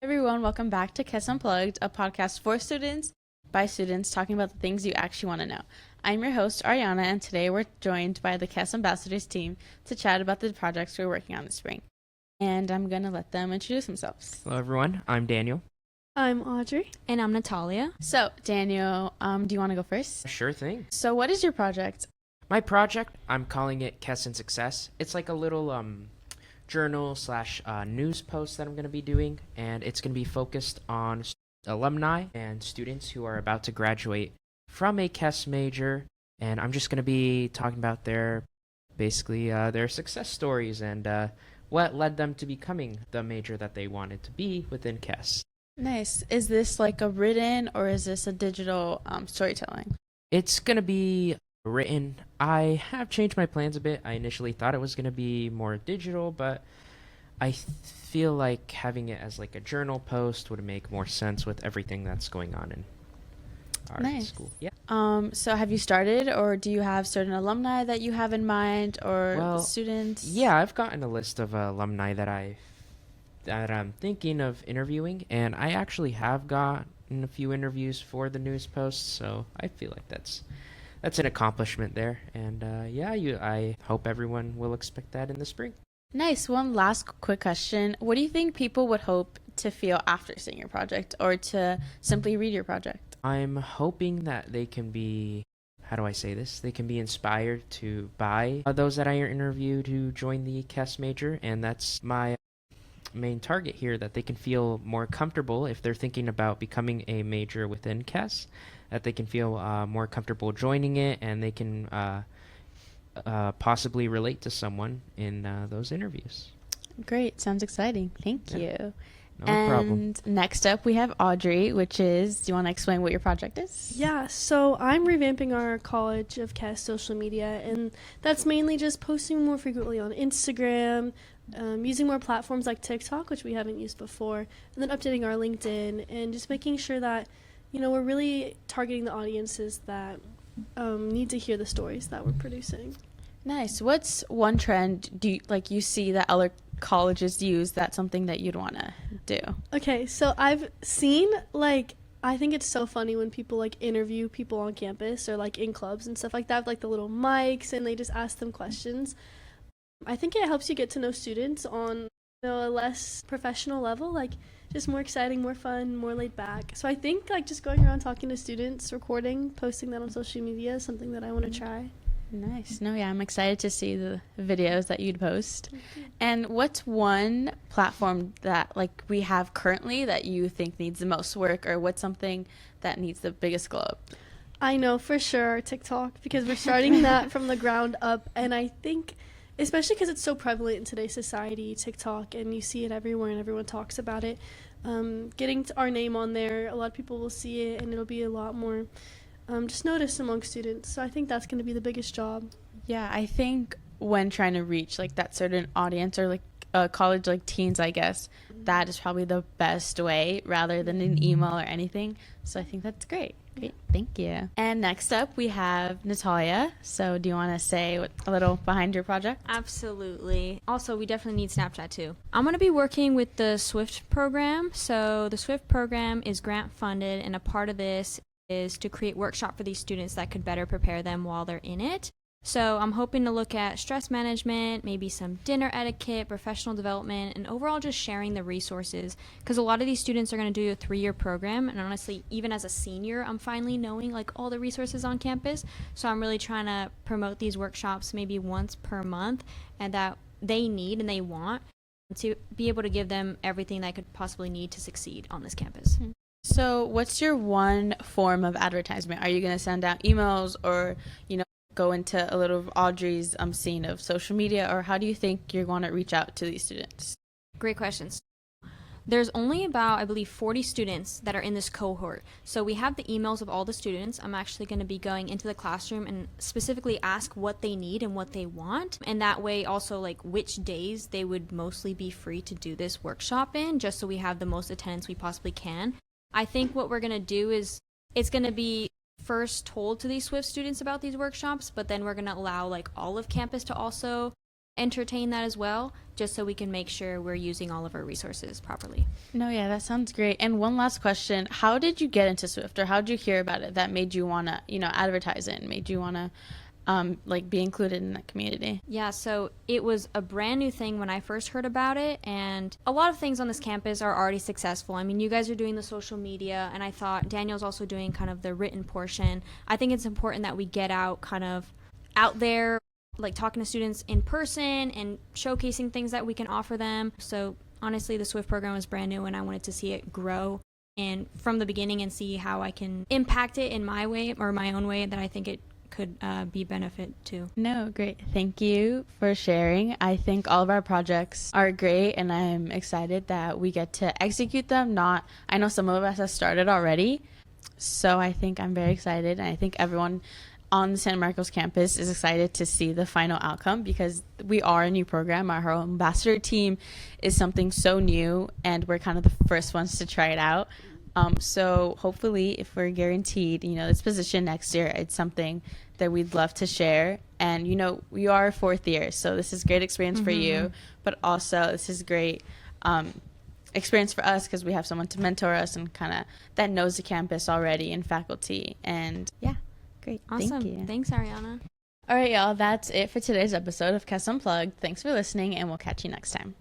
Everyone, welcome back to CEHHS Unplugged, a podcast for students by students talking about the things you actually want to know. I'm your host, Ariana, and today we're joined by the CEHHS Ambassadors team to chat about the projects we're working on this spring. And I'm going to let them introduce themselves. Hello, everyone. I'm Daniel. I'm Audrie. And I'm Natalya. So, Daniel, do you want to go first? Sure thing. So, what is your project? My project, I'm calling it CEHHS and Success. It's like a little journal slash news post that I'm going to be doing, and it's going to be focused on alumni and students who are about to graduate from a CEHHS major, and I'm just going to be talking about their success stories and what led them to becoming the major that they wanted to be within CEHHS. Nice. Is this like a written or is this a digital storytelling? It's going to be written. I have changed my plans a bit. I initially thought it was going to be more digital, but I feel like having it as like a journal post would make more sense with everything that's going on in our school. Yeah. So have you started, or do you have certain alumni that you have in mind, or students? Yeah, I've gotten a list of alumni that I'm thinking of interviewing, and I actually have gotten a few interviews for the news posts, so I feel like that's an accomplishment there. And I hope everyone will expect that in the spring. Nice. One last quick question. What do you think people would hope to feel after seeing your project, or to simply read your project? I'm hoping that they can be, how do I say this? They can be inspired to by those that I interview to join the CEHHS major, and that's my main target here, that they can feel more comfortable if they're thinking about becoming a major within CEHHS, that they can feel more comfortable joining it, and they can possibly relate to someone in those interviews. Great. Sounds exciting. Thank you. No and problem. Next up, we have Audrie, which is, do you want to explain what your project is? Yeah, so I'm revamping our College of CEHHS social media, and that's mainly just posting more frequently on Instagram, using more platforms like TikTok, which we haven't used before, and then updating our LinkedIn, and just making sure that, we're really targeting the audiences that need to hear the stories that we're producing. Nice. What's one trend you see that other colleges use that's something that you'd want to do? Okay, so I've seen, I think it's so funny when people, interview people on campus or, in clubs and stuff like that, with, the little mics, and they just ask them questions. I think it helps you get to know students on, a less professional level, just more exciting, more fun, more laid back. So I think, just going around talking to students, recording, posting that on social media is something that I want to try. Nice. No, yeah, I'm excited to see the videos that you'd post. And what's one platform that we have currently that you think needs the most work, or what's something that needs the biggest glow up? I know for sure TikTok, because we're starting that from the ground up, and I think, especially because it's so prevalent in today's society, TikTok, and you see it everywhere and everyone talks about it, getting our name on there, a lot of people will see it, and it'll be a lot more just noticed among students. So I think that's going to be the biggest job. Yeah, I think when trying to reach that certain audience, or college teens, I guess, that is probably the best way rather than an email or anything. So I think that's great. Great, thank you. And next up we have Natalya. So do you want to say a little behind your project? Absolutely. Also, we definitely need Snapchat too. I'm going to be working with the SWIFT program. So the SWIFT program is grant funded, and a part of this is to create workshop for these students that could better prepare them while they're in it. So I'm hoping to look at stress management, maybe some dinner etiquette, professional development, and overall just sharing the resources, because a lot of these students are going to do a 3-year program, and honestly, even as a senior, I'm finally knowing all the resources on campus. So I'm really trying to promote these workshops maybe once per month, and that they need and they want, to be able to give them everything they could possibly need to succeed on this campus. Mm-hmm. So what's your one form of advertisement? Are you going to send out emails, or, go into a little of Audrie's scene of social media, or how do you think you're going to reach out to these students? Great questions. There's only about, I believe, 40 students that are in this cohort. So we have the emails of all the students. I'm actually going to be going into the classroom and specifically ask what they need and what they want. And that way also which days they would mostly be free to do this workshop in, just so we have the most attendance we possibly can. I think what we're going to do is, it's going to be first told to these SWIFT students about these workshops, but then we're going to allow all of campus to also entertain that as well, just so we can make sure we're using all of our resources properly. No, yeah, that sounds great. And one last question. How did you get into Swift, or how did you hear about it that made you want to, advertise it and made you want to, be included in that community? Yeah, so it was a brand new thing when I first heard about it, and a lot of things on this campus are already successful. I mean, you guys are doing the social media, and I thought Daniel's also doing kind of the written portion. I think it's important that we get out there, like talking to students in person and showcasing things that we can offer them. So honestly, the SWIFT program was brand new, and I wanted to see it grow and from the beginning and see how I can impact it in my way, or my own way, that I think it could be benefit to. No, great. Thank you for sharing. I think all of our projects are great, and I'm excited that we get to execute them. I know some of us have started already, so I think I'm very excited, and I think everyone on the San Marcos campus is excited to see the final outcome, because we are a new program. Our whole ambassador team is something so new, and we're kind of the first ones to try it out. So hopefully, if we're guaranteed, this position next year, it's something that we'd love to share. And, we are fourth year, so this is great experience for you, but also this is great experience for us, because we have someone to mentor us and kind of that knows the campus already, and faculty. And yeah, great. Awesome. Thank you. Thanks, Ariana. All right, y'all. That's it for today's episode of CEHHS Unplugged. Thanks for listening, and we'll catch you next time.